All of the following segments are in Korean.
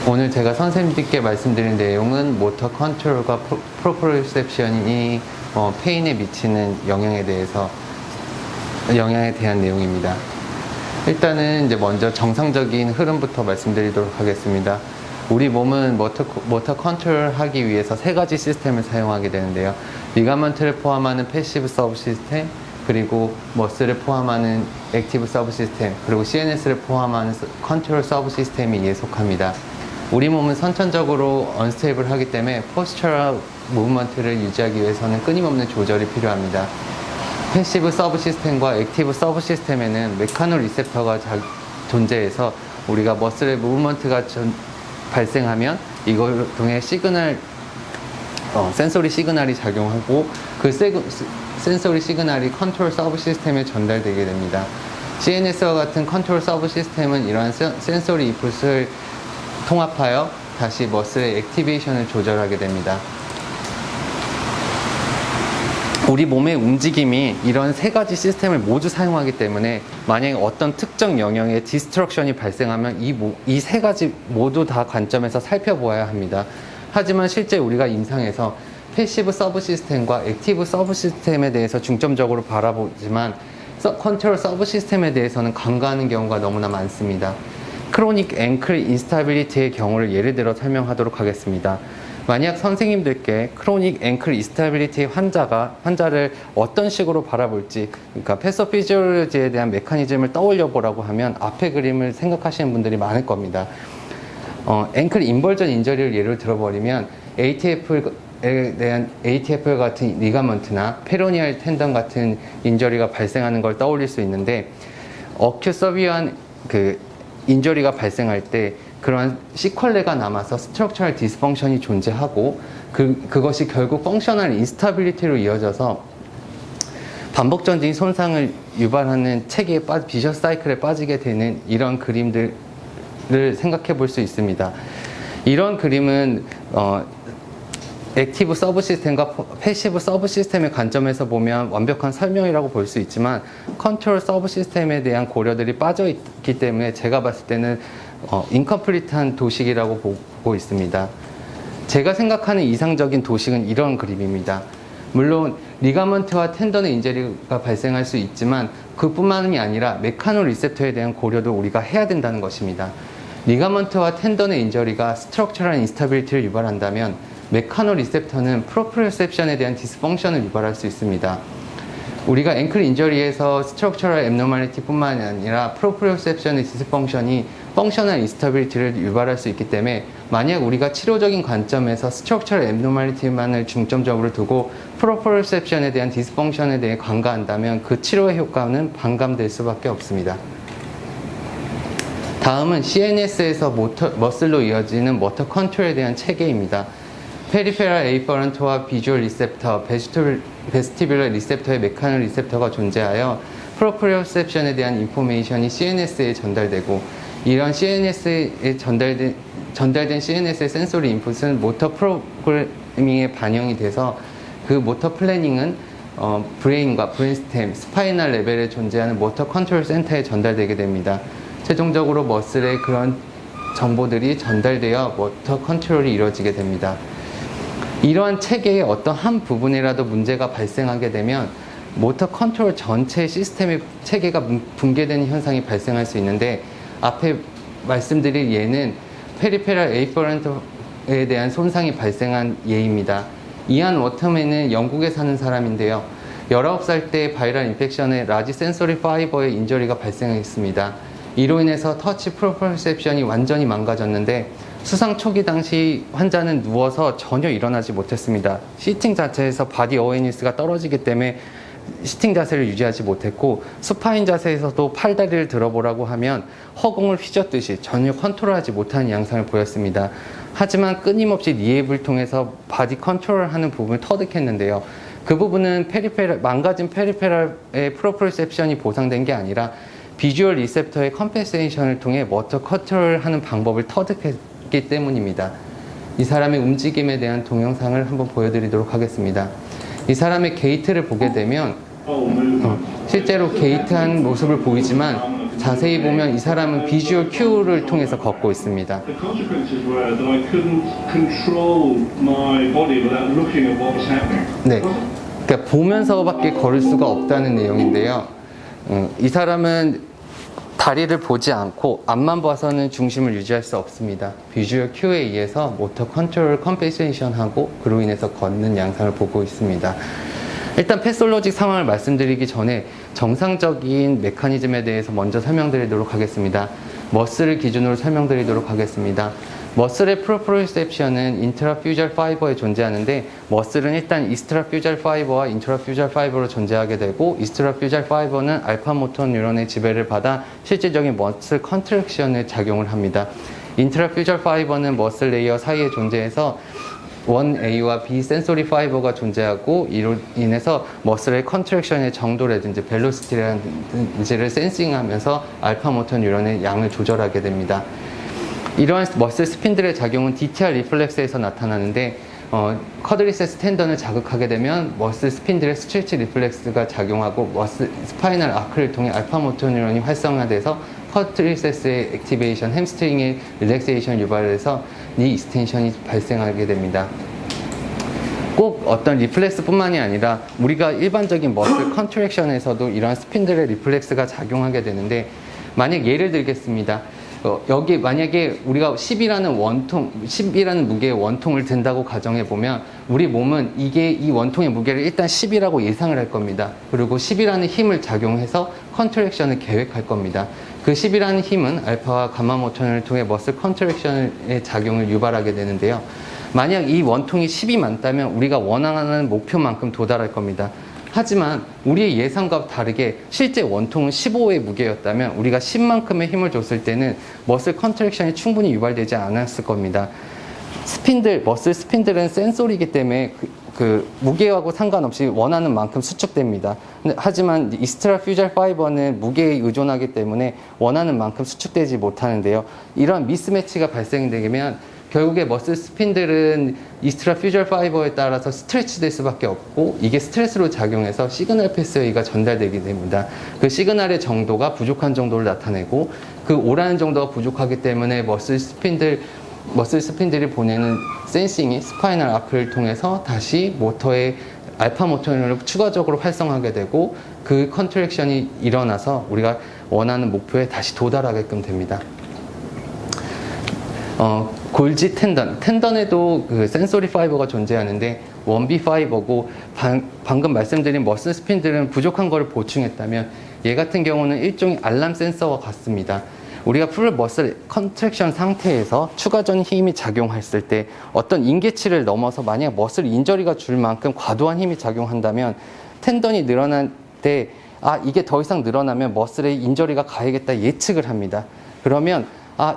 오늘 제가 선생님들께 말씀드린 내용은 모터 컨트롤과 프로프리셉션이 페인에 미치는 영향에 대한 내용입니다. 일단은 이제 먼저 정상적인 흐름부터 말씀드리도록 하겠습니다. 우리 몸은 모터 컨트롤 하기 위해서 세 가지 시스템을 사용하게 되는데요. 리가먼트를 포함하는 패시브 서브 시스템, 그리고 머슬을 포함하는 액티브 서브 시스템, 그리고 CNS를 포함하는 컨트롤 서브 시스템이 이에 속합니다. 우리 몸은 선천적으로 언스테이블하기 때문에 포스처럴 무브먼트를 유지하기 위해서는 끊임없는 조절이 필요합니다. 패시브 서브 시스템과 액티브 서브 시스템에는 메카노 리셉터가 존재해서 우리가 머슬의 무브먼트가 발생하면 이걸 통해 센소리 시그널이 작용하고 그 센소리 시그널이 컨트롤 서브 시스템에 전달되게 됩니다. CNS와 같은 컨트롤 서브 시스템은 이러한 센소리 인풋을 통합하여 다시 머슬의 액티베이션을 조절하게 됩니다. 우리 몸의 움직임이 이런 세 가지 시스템을 모두 사용하기 때문에 만약에 어떤 특정 영역에 디스트럭션이 발생하면 이 세 가지 모두 다 관점에서 살펴보아야 합니다. 하지만 실제 우리가 임상에서 패시브 서브 시스템과 액티브 서브 시스템에 대해서 중점적으로 바라보지만 컨트롤 서브 시스템에 대해서는 간과하는 경우가 너무나 많습니다. 크로닉 앵클 인스타빌리티의 경우를 예를 들어 설명하도록 하겠습니다. 만약 선생님들께 크로닉 앵클 인스타빌리티 환자를 어떤 식으로 바라볼지, 그러니까 패소피지올로지에 대한 메커니즘을 떠올려 보라고 하면 앞에 그림을 생각하시는 분들이 많을 겁니다. 앵클 인벌전 인저리를 예를 들어버리면 ATF 같은 리가먼트나 페로니얼 텐던 같은 인저리가 발생하는 걸 떠올릴 수 있는데, 어큐 서비한 인저리가 발생할 때 그러한 시퀄레가 남아서 스트럭처럴 디스펑션이 존재하고 그것이 결국 펑셔널 인스타빌리티로 이어져서 반복적인 손상을 유발하는 체계의 비셔스 사이클에 빠지게 되는 이런 그림들을 생각해 볼 수 있습니다. 이런 그림은 액티브 서브 시스템과 패시브 서브 시스템의 관점에서 보면 완벽한 설명이라고 볼 수 있지만 컨트롤 서브 시스템에 대한 고려들이 빠져 있기 때문에 제가 봤을 때는 인컴플리트한 도식이라고 보고 있습니다. 제가 생각하는 이상적인 도식은 이런 그림입니다. 물론 리가먼트와 텐던의 인저리가 발생할 수 있지만 그뿐만이 아니라 메카노 리셉터에 대한 고려도 우리가 해야 된다는 것입니다. 리가먼트와 텐던의 인저리가 스트럭처럴 인스타빌리티를 유발한다면 메카노 리셉터는 프로프리셉션에 대한 디스펑션을 유발할 수 있습니다. 우리가 앵클 인저리에서 스트럭처럴 앱노멀리티 뿐만 아니라 프로프리셉션의 디스펑션이 펑셔널 인스타빌리티를 유발할 수 있기 때문에 만약 우리가 치료적인 관점에서 스트럭처럴 앱노멀리티만을 중점적으로 두고 프로프리셉션에 대한 디스펑션에 대해 간과한다면 그 치료의 효과는 반감될 수밖에 없습니다. 다음은 CNS에서 머슬로 이어지는 모터 컨트롤에 대한 체계입니다. 페리페럴 에이퍼런트와 비주얼 리셉터, 베스티뷸러 리셉터의 메카노 리셉터가 존재하여 프로프리셉션에 대한 인포메이션이 CNS에 전달되고, 이런 CNS에 전달된 CNS의 센소리 인풋은 모터 프로그래밍에 반영이 돼서 그 모터 플래닝은 브레인과 브레인스템, 스파이널 레벨에 존재하는 모터 컨트롤 센터에 전달되게 됩니다. 최종적으로 머슬에 그런 정보들이 전달되어 모터 컨트롤이 이루어지게 됩니다. 이러한 체계의 어떤 한 부분이라도 문제가 발생하게 되면 모터 컨트롤 전체 시스템의 체계가 붕괴되는 현상이 발생할 수 있는데, 앞에 말씀드릴 예는 페리페럴 에이퍼런트에 대한 손상이 발생한 예입니다. 이안 워터맨은 영국에 사는 사람인데요. 19살 때 바이럴 인펙션에 라지 센소리 파이버의 인저리가 발생했습니다. 이로 인해서 터치 프로프리셉션이 완전히 망가졌는데, 수상 초기 당시 환자는 누워서 전혀 일어나지 못했습니다. 시팅 자체에서 바디 어웨니스가 떨어지기 때문에 시팅 자세를 유지하지 못했고, 수파인 자세에서도 팔다리를 들어보라고 하면 허공을 휘젓듯이 전혀 컨트롤하지 못하는 양상을 보였습니다. 하지만 끊임없이 리앱을 통해서 바디 컨트롤하는 부분을 터득했는데요. 그 부분은 망가진 페리페럴의 프로프리셉션이 보상된 게 아니라 비주얼 리셉터의 컴펜세이션을 통해 모터 컨트롤하는 방법을 터득했기 때문입니다. 이 사람의 움직임에 대한 동영상을 한번 보여드리도록 하겠습니다. 이 사람의 게이트를 보게 되면 실제로 게이트한 모습을 보이지만 자세히 보면 이 사람은 비주얼 큐를 통해서 걷고 있습니다. The consequences were that I couldn't control my body without looking at what was happening. 네, 그러니까 보면서밖에 걸을 수가 없다는 내용인데요. 이 사람은 다리를 보지 않고 앞만 봐서는 중심을 유지할 수 없습니다. 비주얼 큐에 의해서 모터 컨트롤 컴펜세이션하고 그로 인해서 걷는 양상을 보고 있습니다. 일단 패솔로직 상황을 말씀드리기 전에 정상적인 메커니즘에 대해서 먼저 설명드리도록 하겠습니다. 머슬을 기준으로 설명드리도록 하겠습니다. 머슬의 프로프로셉션은 인트라퓨절 파이버에 존재하는데, 머슬은 일단 이스트라퓨절 파이버와 인트라퓨절 파이버로 존재하게 되고, 이스트라퓨절 파이버는 알파 모터 뉴런의 지배를 받아 실질적인 머슬 컨트랙션에 작용을 합니다. 인트라퓨절 파이버는 머슬 레이어 사이에 존재해서 1A와 B 센소리 파이버가 존재하고, 이로 인해서 머슬의 컨트랙션의 정도라든지 벨로시티라든지를 센싱하면서 알파 모터 뉴런의 양을 조절하게 됩니다. 이러한 머슬 스핀들의 작용은 DTR 리플렉스에서 나타나는데, 쿼드리세스 텐던을 자극하게 되면 머슬 스핀들의 스트레치 리플렉스가 작용하고 머슬 스파이널 아크를 통해 알파 모터 뉴런이 활성화돼서 쿼드리세스의 액티베이션, 햄스트링의 릴렉세이션 유발해서 니 익스텐션이 발생하게 됩니다. 꼭 어떤 리플렉스 뿐만이 아니라 우리가 일반적인 머슬 컨트랙션에서도 이러한 스핀들의 리플렉스가 작용하게 되는데, 만약 예를 들겠습니다. 여기 만약에 우리가 10이라는 무게의 원통을 든다고 가정해보면, 우리 몸은 이 원통의 무게를 일단 10이라고 예상을 할 겁니다. 그리고 10이라는 힘을 작용해서 컨트랙션을 계획할 겁니다. 그 10이라는 힘은 알파와 감마 모션을 통해 머슬 컨트랙션의 작용을 유발하게 되는데요. 만약 이 원통이 10이 많다면 우리가 원하는 목표만큼 도달할 겁니다. 하지만 우리의 예상과 다르게 실제 원통은 15의 무게였다면 우리가 10만큼의 힘을 줬을 때는 머슬 컨트랙션이 충분히 유발되지 않았을 겁니다. 머슬 스핀들은 센소리이기 때문에 그 무게하고 상관없이 원하는 만큼 수축됩니다. 하지만 이스트라퓨절 파이버는 무게에 의존하기 때문에 원하는 만큼 수축되지 못하는데요. 이러한 미스매치가 발생되면 결국에 머슬 스핀들은 이스트라퓨절 파이버에 따라서 스트레치 될 수밖에 없고, 이게 스트레스로 작용해서 시그널 패스웨이가 전달되게 됩니다. 그 시그널의 정도가 부족한 정도를 나타내고, 그 오라는 정도가 부족하기 때문에 머슬 스핀들이 보내는 센싱이 스파이널 아크를 통해서 다시 모터의 알파 모터를 추가적으로 활성화하게 되고, 그 컨트랙션이 일어나서 우리가 원하는 목표에 다시 도달하게끔 됩니다. 골지 텐던에도 그 센소리 파이버가 존재하는데 1B 파이버고, 방금 말씀드린 머슬 스핀들은 부족한 것을 보충했다면 얘 같은 경우는 일종의 알람 센서와 같습니다. 우리가 풀 머슬 컨트랙션 상태에서 추가적인 힘이 작용했을 때 어떤 인계치를 넘어서 만약 머슬 인저리가 줄 만큼 과도한 힘이 작용한다면 텐던이 늘어날 때 이게 더 이상 늘어나면 머슬의 인저리가 가야겠다 예측을 합니다. 그러면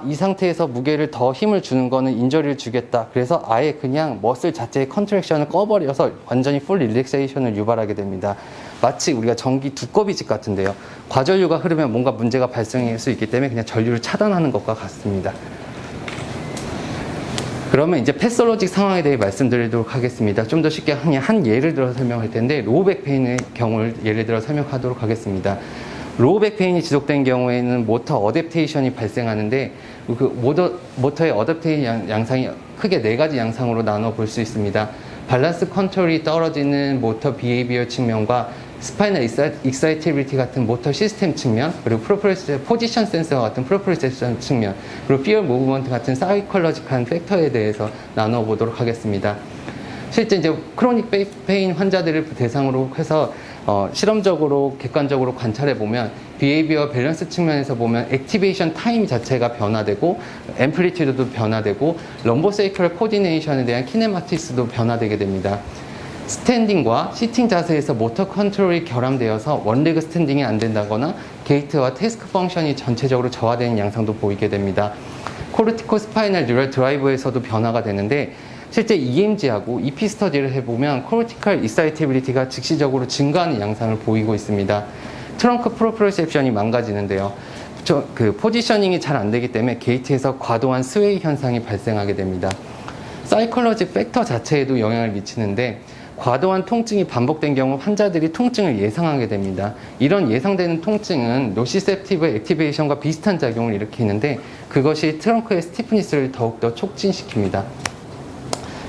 이 상태에서 무게를 더 힘을 주는 거는 인저리를 주겠다. 그래서 아예 그냥 머슬 자체의 컨트랙션을 꺼버려서 완전히 풀 릴렉세이션을 유발하게 됩니다. 마치 우리가 전기 두꺼비집 같은데요. 과전류가 흐르면 뭔가 문제가 발생할 수 있기 때문에 그냥 전류를 차단하는 것과 같습니다. 그러면 이제 패솔로직 상황에 대해 말씀드리도록 하겠습니다. 좀 더 쉽게 그냥 한 예를 들어 설명할 텐데, 로우백 페인의 경우를 예를 들어 설명하도록 하겠습니다. 로우백 페인이 지속된 경우에는 모터 어댑테이션이 발생하는데, 그 모터의 어댑테이션 양상이 크게 4가지 양상으로 나눠 볼 수 있습니다. 밸런스 컨트롤이 떨어지는 모터 비헤이비어 측면과 스파이널 익사이티빌리티 같은 모터 시스템 측면, 그리고 포지션 센서와 같은 프로프리셉션 측면, 그리고 피어 무브먼트 같은 사이콜러직한 팩터에 대해서 나눠 보도록 하겠습니다. 실제 이제 크로닉 페인 환자들을 대상으로 해서 실험적으로 객관적으로 관찰해 보면 비헤이비어 밸런스 측면에서 보면 액티베이션 타임 자체가 변화되고, 앰플리튜드도 변화되고, 럼보세이크럴 코디네이션에 대한 키네마티스도 변화되게 됩니다. 스탠딩과 시팅 자세에서 모터 컨트롤이 결함되어서 원레그 스탠딩이 안 된다거나 게이트와 태스크 펑션이 전체적으로 저하되는 양상도 보이게 됩니다. 코르티코 스파이널 뉴럴 드라이브에서도 변화가 되는데, 실제 EMG하고 EP 스터디를 해보면 코르티컬 익사이티빌리티가 즉시적으로 증가하는 양상을 보이고 있습니다. 트렁크 프로프로셉션이 망가지는데요. 그 포지셔닝이 잘 안 되기 때문에 게이트에서 과도한 스웨이 현상이 발생하게 됩니다. 사이콜러직 팩터 자체에도 영향을 미치는데, 과도한 통증이 반복된 경우 환자들이 통증을 예상하게 됩니다. 이런 예상되는 통증은 노시셉티브 액티베이션과 비슷한 작용을 일으키는데 그것이 트렁크의 스티프니스를 더욱더 촉진시킵니다.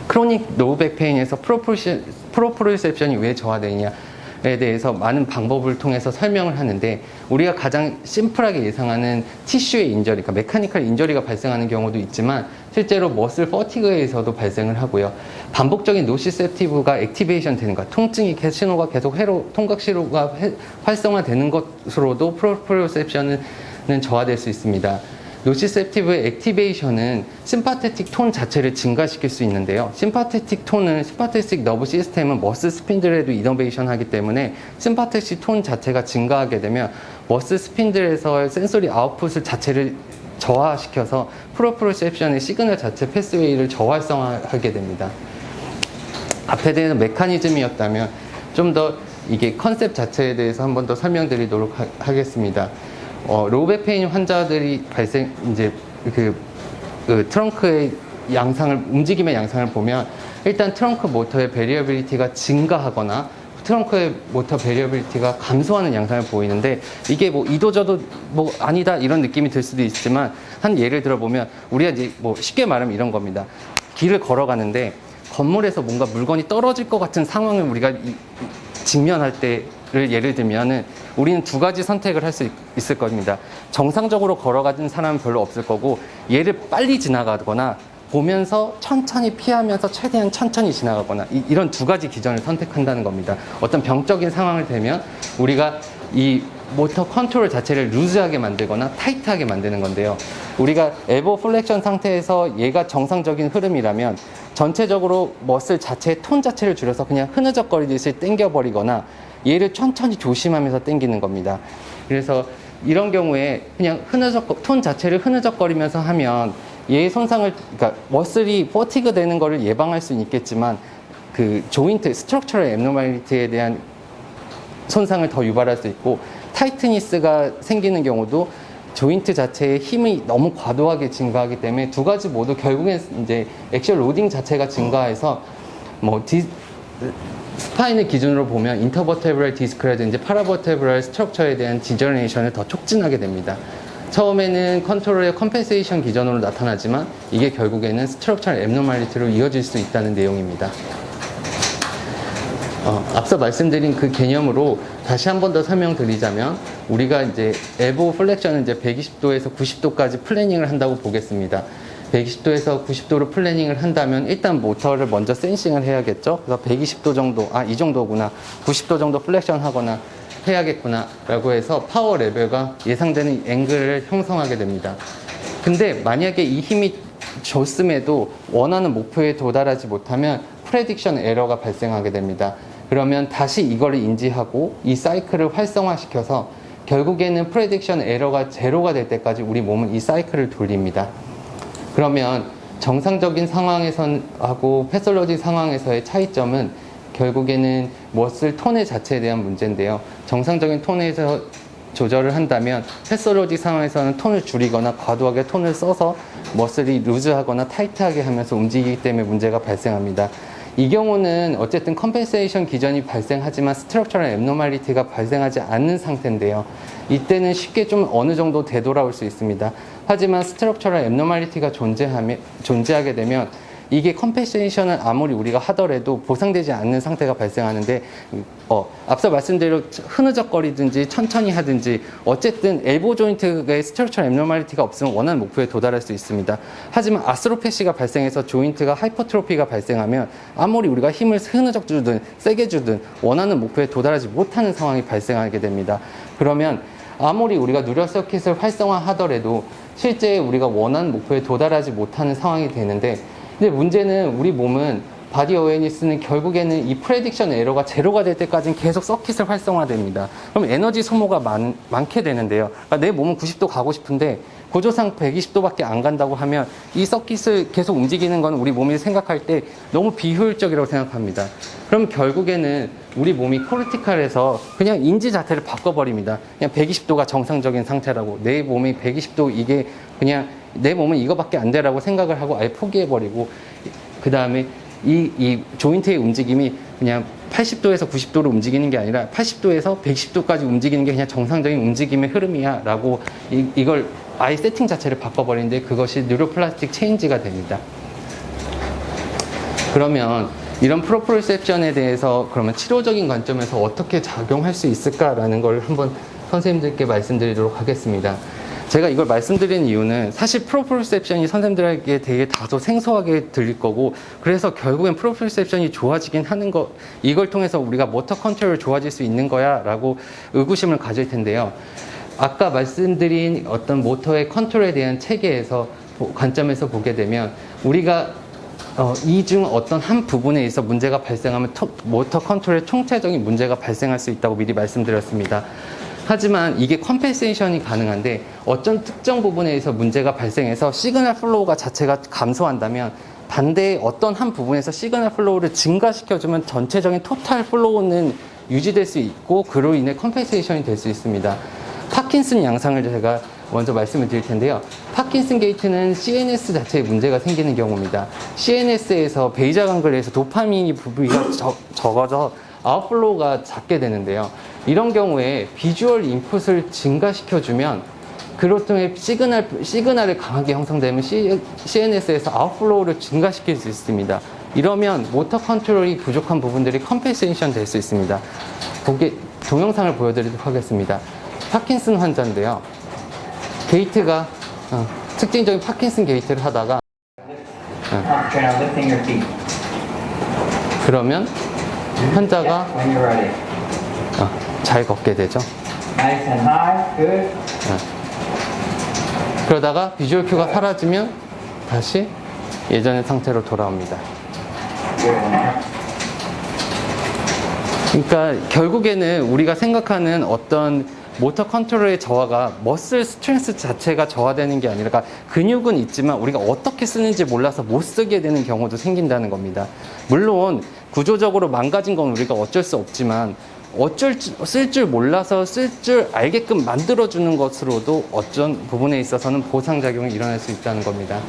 크로닉 노우백 페인에서 프로프로셉션이 왜 저하되느냐에 대해서 많은 방법을 통해서 설명을 하는데 우리가 가장 심플하게 예상하는 티슈의 인저리, 그러니까 메카니컬 인저리가 발생하는 경우도 있지만 실제로 머슬 퍼티그에서도 발생을 하고요. 반복적인 노시셉티브가 액티베이션 되는 것, 통증이 신호가 계속 통각 신호가 활성화되는 것으로도 프로프로셉션은 저하될 수 있습니다. 노시셉티브의 액티베이션은 심파테틱 톤 자체를 증가시킬 수 있는데요. 심파테틱 너브 시스템은 머슬 스핀들에도 이너베이션 하기 때문에 심파테틱 톤 자체가 증가하게 되면 머슬 스핀들에서의 센소리 아웃풋을 자체를 저하시켜서 프로프로셉션의 시그널 자체 패스웨이를 저활성화하게 됩니다. 앞에 대한 메커니즘이었다면 좀 더 이게 컨셉 자체에 대해서 한 번 더 설명드리도록 하겠습니다. 로우백 페인 환자들이 이제 트렁크의 움직임의 양상을 보면 일단 트렁크 모터의 베리어빌리티가 증가하거나 트렁크의 모터 베리어빌리티가 감소하는 양상을 보이는데 이게 뭐 이도저도 뭐 아니다 이런 느낌이 들 수도 있지만 한 예를 들어보면 우리가 이제 뭐 쉽게 말하면 이런 겁니다. 길을 걸어가는데 건물에서 뭔가 물건이 떨어질 것 같은 상황을 우리가 직면할 때를 예를 들면은 우리는 두 가지 선택을 할 수 있을 겁니다. 정상적으로 걸어가는 사람은 별로 없을 거고 얘를 빨리 지나가거나 보면서 천천히 피하면서 최대한 천천히 지나가거나 이런 두 가지 기전을 선택한다는 겁니다. 어떤 병적인 상황을 되면 우리가 이 모터 컨트롤 자체를 루즈하게 만들거나 타이트하게 만드는 건데요. 우리가 엘보 플렉션 상태에서 얘가 정상적인 흐름이라면 전체적으로 머슬 자체의 톤 자체를 줄여서 그냥 흐느적거리듯이 당겨버리거나 얘를 천천히 조심하면서 당기는 겁니다. 그래서 이런 경우에 그냥 톤 자체를 흐느적거리면서 하면 얘의 손상을, 그러니까 머슬이 퍼티그 되는 거를 예방할 수는 있겠지만 그 조인트, 스트럭처럴 앱노멀리티에 대한 손상을 더 유발할 수 있고 타이트니스가 생기는 경우도 조인트 자체의 힘이 너무 과도하게 증가하기 때문에 두 가지 모두 결국엔 이제 액션 로딩 자체가 증가해서 뭐 스파인을 기준으로 보면 인터버테브럴 디스크라든지 파라버테브럴 스트럭처에 대한 디저네이션을 더 촉진하게 됩니다. 처음에는 컨트롤의 컴펜세이션 기전으로 나타나지만 이게 결국에는 스트럭처럴 앱노멀리티로 이어질 수 있다는 내용입니다. 앞서 말씀드린 그 개념으로 다시 한 번 더 설명드리자면 우리가 이제 엘보 플렉션은 이제 120도에서 90도까지 플래닝을 한다고 보겠습니다. 120도에서 90도로 플래닝을 한다면 일단 모터를 먼저 센싱을 해야겠죠. 그래서 120도 정도, 이 정도구나. 90도 정도 플렉션 하거나 해야겠구나 라고 해서 파워 레벨과 예상되는 앵글을 형성하게 됩니다. 근데 만약에 이 힘이 줬음에도 원하는 목표에 도달하지 못하면 프레딕션 에러가 발생하게 됩니다. 그러면 다시 이거를 인지하고 이 사이클을 활성화시켜서 결국에는 프레딕션 에러가 제로가 될 때까지 우리 몸은 이 사이클을 돌립니다. 그러면 정상적인 상황에서하고 패솔로지 상황에서의 차이점은 결국에는 머슬 톤의 자체에 대한 문제인데요. 정상적인 톤에서 조절을 한다면 패솔로지 상황에서는 톤을 줄이거나 과도하게 톤을 써서 머슬이 루즈하거나 타이트하게 하면서 움직이기 때문에 문제가 발생합니다. 이 경우는 어쨌든 컴펜세이션 기전이 발생하지만 스트럭처럴 앱노멀리티가 발생하지 않는 상태인데요. 이때는 쉽게 좀 어느 정도 되돌아올 수 있습니다. 하지만 스트럭처럴 앱노멀리티가 존재하게 되면 이게 컴펜세이션을 아무리 우리가 하더라도 보상되지 않는 상태가 발생하는데 앞서 말씀대로 흐느적거리든지 천천히 하든지 어쨌든 엘보 조인트의 스트럭처럴 앱노멀리티가 없으면 원하는 목표에 도달할 수 있습니다. 하지만 아스로페시가 발생해서 조인트가 하이퍼트로피가 발생하면 아무리 우리가 힘을 흐느적 주든 세게 주든 원하는 목표에 도달하지 못하는 상황이 발생하게 됩니다. 그러면 아무리 우리가 누럴 서킷을 활성화하더라도 실제 우리가 원하는 목표에 도달하지 못하는 상황이 되는데 근데 문제는 우리 몸은 바디 어웨니스는 결국에는 이 프레딕션 에러가 제로가 될 때까지는 계속 서킷을 활성화됩니다. 그럼 에너지 소모가 많게 되는데요. 그러니까 내 몸은 90도 가고 싶은데 고조상 120도밖에 안 간다고 하면 이 서킷을 계속 움직이는 건 우리 몸이 생각할 때 너무 비효율적이라고 생각합니다. 그럼 결국에는 우리 몸이 코르티칼에서 그냥 인지 자체를 바꿔버립니다. 그냥 120도가 정상적인 상태라고 내 몸이 120도 이게 그냥 내 몸은 이거밖에 안 되라고 생각을 하고 아예 포기해버리고 그 다음에 이 조인트의 움직임이 그냥 80도에서 90도로 움직이는 게 아니라 80도에서 110도까지 움직이는 게 그냥 정상적인 움직임의 흐름이야 라고 이걸 아예 세팅 자체를 바꿔버리는데 그것이 뉴로플라스틱 체인지가 됩니다. 그러면 이런 프로프리셉션에 대해서 그러면 치료적인 관점에서 어떻게 작용할 수 있을까라는 걸 한번 선생님들께 말씀드리도록 하겠습니다. 제가 이걸 말씀드리는 이유는 사실 프로프리셉션이 선생님들에게 되게 다소 생소하게 들릴 거고 그래서 결국엔 프로프리셉션이 좋아지긴 하는 거 이걸 통해서 우리가 모터 컨트롤이 좋아질 수 있는 거야 라고 의구심을 가질 텐데요. 아까 말씀드린 어떤 모터의 컨트롤에 대한 체계에서 관점에서 보게 되면 우리가 이 중 어떤 한 부분에 있어 문제가 발생하면 모터 컨트롤에 총체적인 문제가 발생할 수 있다고 미리 말씀드렸습니다. 하지만 이게 컴펜세이션이 가능한데 어떤 특정 부분에 의해서 문제가 발생해서 시그널 플로우가 자체가 감소한다면 반대의 어떤 한 부분에서 시그널 플로우를 증가시켜주면 전체적인 토탈 플로우는 유지될 수 있고 그로 인해 컴펜세이션이 될 수 있습니다. 파킨슨 양상을 제가 먼저 말씀을 드릴 텐데요. 파킨슨 게이트는 CNS 자체에 문제가 생기는 경우입니다. CNS에서 베이자 강글에서 도파민이 부비가 적어져 아웃플로우가 작게 되는데요. 이런 경우에 비주얼 인풋을 증가시켜주면 그로 통해 시그널이 강하게 형성되면 CNS에서 아웃플로우를 증가시킬 수 있습니다. 이러면 모터 컨트롤이 부족한 부분들이 컴펜세이션 될 수 있습니다. 동영상을 보여드리도록 하겠습니다. 파킨슨 환자인데요. 게이트가 특징적인 파킨슨 게이트를 하다가 Concentrate on lifting your feet. 그러면 환자가 When you're ready. 잘 걷게 되죠. Nice and high. Good. 그러다가 비주얼 큐가 사라지면 다시 예전의 상태로 돌아옵니다. 그러니까 결국에는 우리가 생각하는 어떤 모터 컨트롤의 저하가 머슬 스트렝스 자체가 저하되는 게 아니라 그러니까 근육은 있지만 우리가 어떻게 쓰는지 몰라서 못 쓰게 되는 경우도 생긴다는 겁니다. 물론 구조적으로 망가진 건 우리가 어쩔 수 없지만 쓸 줄 몰라서 쓸 줄 알게끔 만들어주는 것으로도 어떤 부분에 있어서는 보상작용이 일어날 수 있다는 겁니다.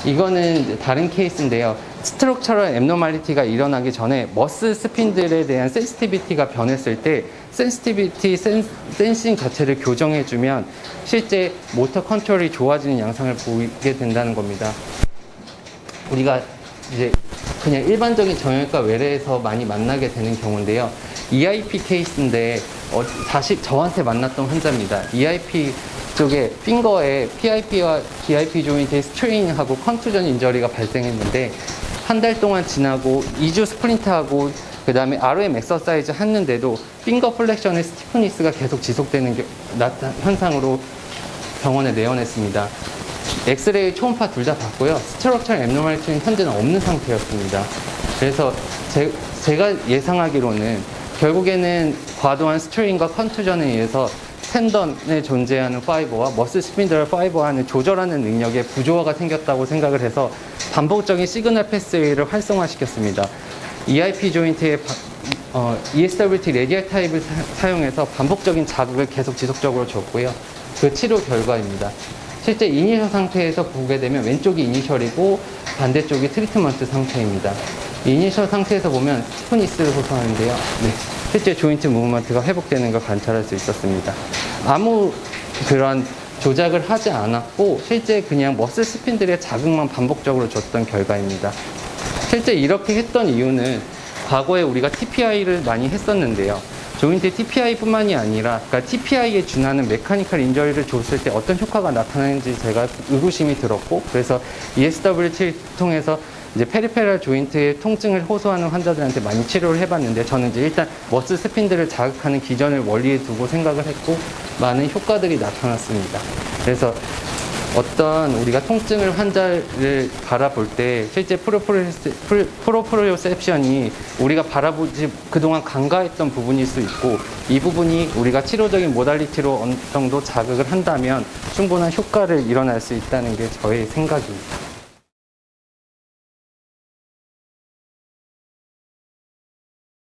이거는 다른 케이스인데요. 스트럭처럴 앱노멀리티가 일어나기 전에 머슬 스핀들에 대한 센시티비티가 변했을 때 센시티비티 센싱 자체를 교정해주면 실제 모터 컨트롤이 좋아지는 양상을 보이게 된다는 겁니다. 우리가 이제 그냥 일반적인 정형외과 외래에서 많이 만나게 되는 경우인데요. EIP 케이스인데 다시 저한테 만났던 환자입니다. EIP 쪽에 핑거에 PIP와 DIP 조인트의 스트레인하고 컨투전 인저리가 발생했는데 한 달 동안 지나고 2주 스프린트하고 그 다음에 RM 엑서사이즈 했는데도 핑거 플렉션의 스티프니스가 계속 지속되는 현상으로 병원에 내원했습니다. 엑스레이 초음파 둘 다 봤고요. 스트럭처럴 앱노멀리티는 현재는 없는 상태였습니다. 그래서 제가 예상하기로는 결국에는 과도한 스트레인과 컨투전에 의해서 텐던에 존재하는 파이버와 머슬 스핀들 파이버와는 조절하는 능력에 부조화가 생겼다고 생각을 해서 반복적인 시그널 패스웨이를 활성화시켰습니다. EIP 조인트의 ESWT 레디얼 타입을 사용해서 반복적인 자극을 계속 지속적으로 줬고요. 그 치료 결과입니다. 실제 이니셜 상태에서 보게 되면 왼쪽이 이니셜이고 반대쪽이 트리트먼트 상태입니다. 이니셜 상태에서 보면 스티프니스를 호소하는데요. 실제 조인트 무브먼트가 회복되는 걸 관찰할 수 있었습니다. 아무 그런 조작을 하지 않았고 실제 그냥 머슬 스핀들의 자극만 반복적으로 줬던 결과입니다. 실제 이렇게 했던 이유는 과거에 우리가 TPI를 많이 했었는데요. 조인트 TPI뿐만이 아니라 그러니까 TPI에 준하는 메카니컬 인저리를 줬을 때 어떤 효과가 나타나는지 제가 의구심이 들었고 그래서 ESWT를 통해서 이제 페리페럴 조인트의 통증을 호소하는 환자들한테 많이 치료를 해봤는데 저는 이제 일단 머슬 스핀들을 자극하는 기전을 원리에 두고 생각을 했고 많은 효과들이 나타났습니다. 그래서 어떤 우리가 통증을 환자를 바라볼 때 실제 프로프리오셉션이 우리가 바라보지 그동안 간과했던 부분일 수 있고 이 부분이 우리가 치료적인 모달리티로 어느 정도 자극을 한다면 충분한 효과를 일어날 수 있다는 게 저의 생각입니다.